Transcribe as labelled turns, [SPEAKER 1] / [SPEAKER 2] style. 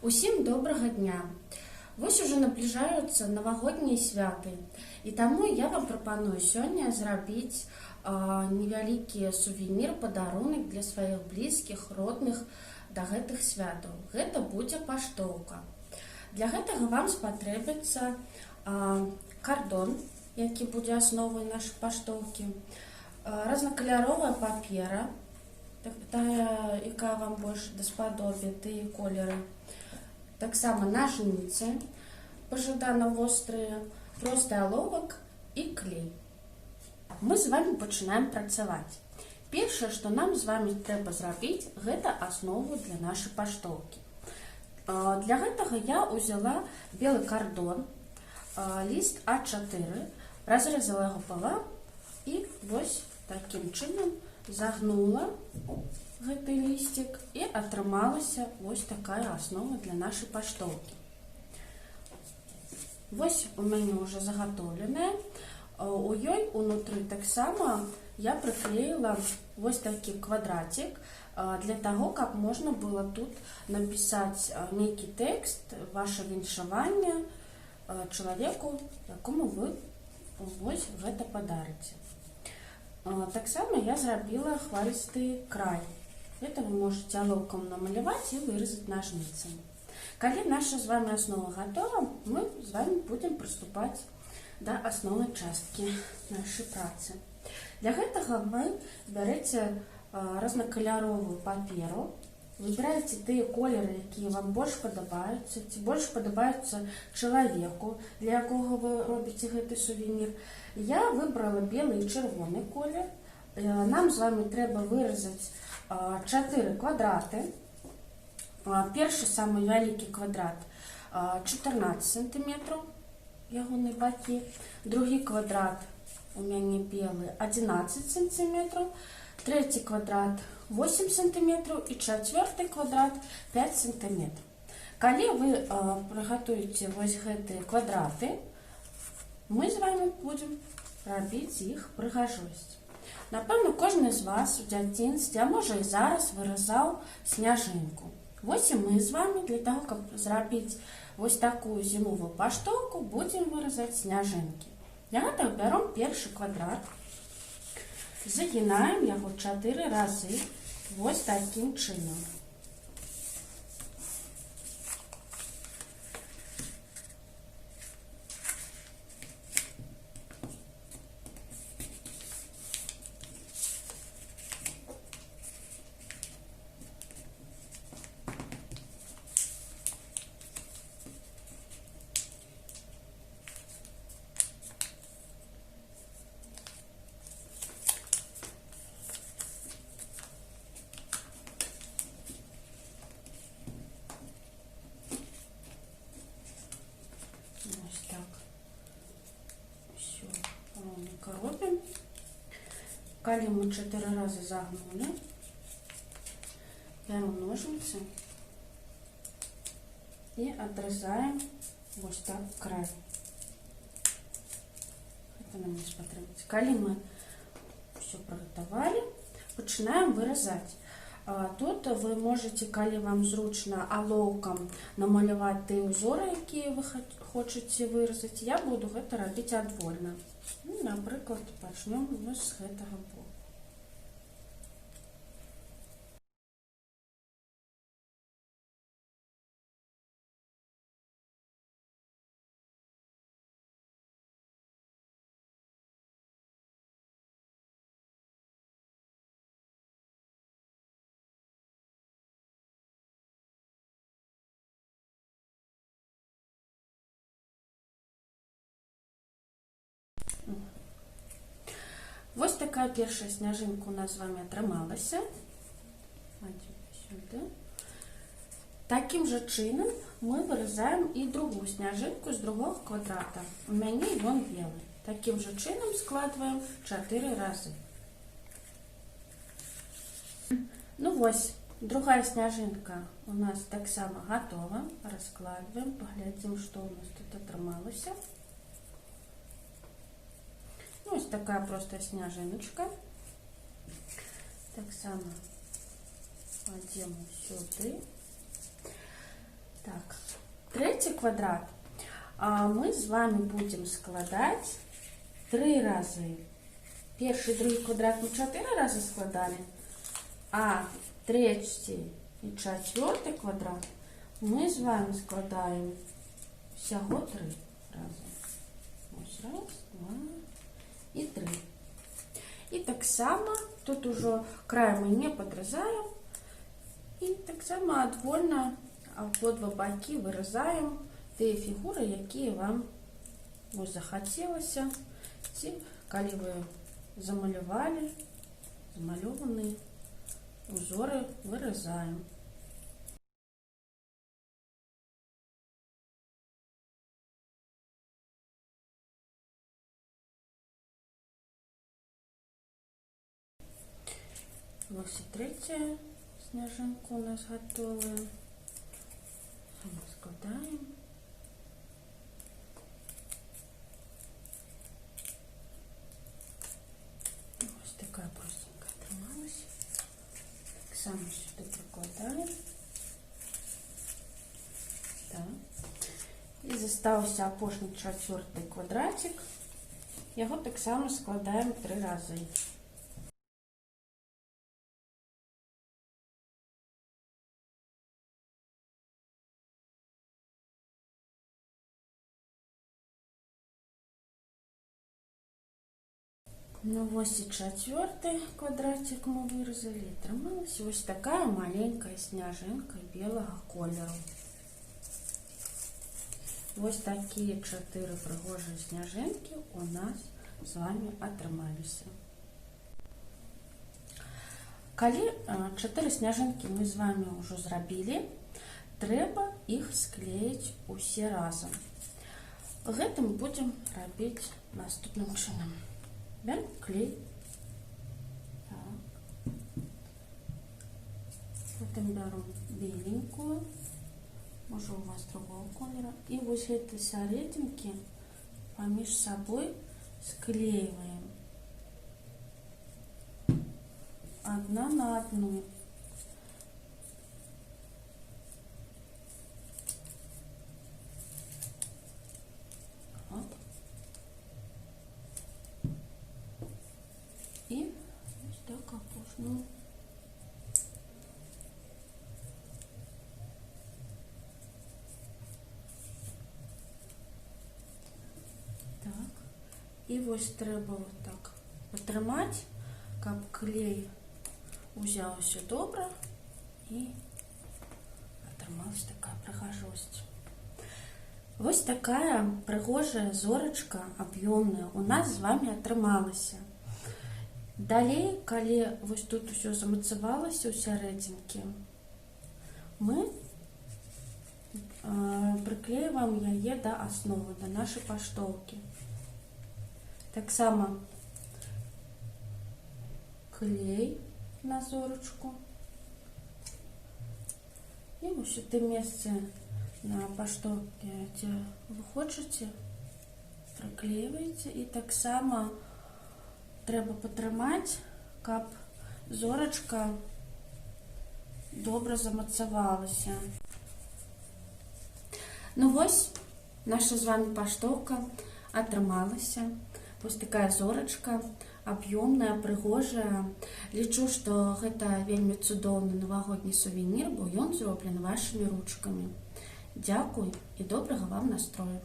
[SPEAKER 1] Усім добрага дня! Вось ужо набліжаюцца навагоднія святы, і таму я вам прапаную сёння зрабіць невялікі сувенір, падарунак для сваіх блізкіх, родных да гэтых святаў. Гэта будзе паштоўка. Для гэтага вам спатрэбіцца кардон, які будзе асновай нашай паштоўкі, разнакаляровая папера, тая, якая вам больш даспадобе, тыя колеры. Таксама ножницы, пажадана вострыя, просты аловак і клей. Мы з вами пачынаем працаваць. Першае, што нам з вами трэба зрабіць, гэта аснову для нашай паштоўкі. Для гэтага я ўзяла белы кардон, ліст А4, разрэзала яго пополам і вось такім чынам загнула гэты лістик і атрымалася вось такая аснова для нашай паштоўкі. Вось у мяне ўжо загатоўленая. У ёй унутры таксама я прыклеіла вось такі квадратик для таго, каб можна было тут напісаць нейкі тэкст, ваше віншаванне чалавеку, якому вы вось гэта падарыце. Таксама я зрабіла хвалісты край. Это вы можете алоўкам намаляваць і вырезаць ножніцамі. Калі наша з вами аснова готова, мы з вами будем прыступаць да асноўнай часткі нашай працы. Для гэтага вы бярэце разнакаляровую паперу, выбираеце тыя колеры, якія вам больш падабаюцца, ці больш падабаюцца чалавеку, для якога вы робіце гэты сувенір. Я выбрала белы і чырвоны колер. Нам з вами трэба выразаць 4 квадраты. Першы самы вялікі квадрат 14 сантиметров, ягоны бакі. Другі квадрат у мяне белы 11 сантиметров. Трэці квадрат 8 сантиметров і чацвёрты квадрат 5 сантиметров. Калі вы прыгатуеце вось гэтыя квадраты, мы з вами будем рабіць іх прыгажосць. Напэўна, кожны з вас у дзяцінстве, а можа і зараз выразаў сняжынку. Вось і мы з вами для таго, каб зрабіць вось такую зімовую паштоўку, будзем выразаць сняжынкі. Для гэтага бяром першы квадрат, загінаем яго 4 разы вось такім чынам. Робим. Калі мы 4 разы загнули, берем ножницы и отрезаем вот так край. Это нам не спотребуется. Калі мы все приготовили, начинаем вырезать. Тут вы можете, калі вам зручна, алоўкам намаляваць тыя узоры, якія вы хочаце выразаць. Я буду гэта рабіць адвольна. Напрыклад, пачнём з гэтага боку. Вось такая першая сняжынка у нас з вами атрымалася. Такім жа чынам мы выразаем і другую сняжынку з другого квадрата. У мяне ён белы. Такім жа чынам складваем 4 разы. Ну вось, другая сняжынка у нас таксама готова. Раскладваем, паглядзім, што у нас тут атрымалася. Ось такая простая сняжиночка. Так само кладем сюда. Так, третий квадрат мы з вами будем складать 3 разы. Перший, другий квадрат мы 4 раза складали, а третий и четвертый квадрат мы з вами складаем всего 3 раза. Ось раз, два и 3. И так само тут уже край мы не подрезаем. И так само адвольна по два бакі вырезаем тыя фігуры, якія вам захацелася, ці калі вы замалявалі замалёваныя узоры вырезаем. Ось і третя сняжинка у нас готовая. Складаем. Ось такая простенькая отрывалась. Так само сюда прикладаем. Так. И застался апошні 4-й квадратик. Його так само складаем 3 рази. Ну, ось і 4-й квадратик мы вырезали. Трималась ось такая маленькая сняжинка белого кольору. Ось такие 4 пригожие сняжинки у нас с вами атрымаліся. Калі 4 сняжинки мы з вами уже зрабілі, трэба іх склеіць усе разом. Гэта мы будем рабіць наступным чынам. Берем клей. Так. Потом берем беленькую, может у вас другого колера, и вот эти серединки помеж собой склеиваем одна на одну. И вот так опушну. Так. И вот треба вот так потрымать, каб клей узялся добра и атрымалась такая прыгажосць. Вот такая прыгожая зорачка объемная у нас с вами атрымалася. Далей, калі вось тут усё замацавалася ў сярэдзінкі, мы прыклеиваем яе да асновы, да нашай паштоўкі. Таксама клей на зорачку. І вось у тым месцы на паштоўкі, дзе вы хочаце, прыклеиваеце, і таксама трэба патрымаць, каб зорачка добра замацавалася. Ну вось, наша з вами паштоўка атрымалася. Вось такая зорачка, аб'ёмная, прыгожая. Лічу, што гэта вельмі цудоўны навагодні сувенір, бо ён зроблены вашымі ручкамі. Дзякуй і добрага вам настрою!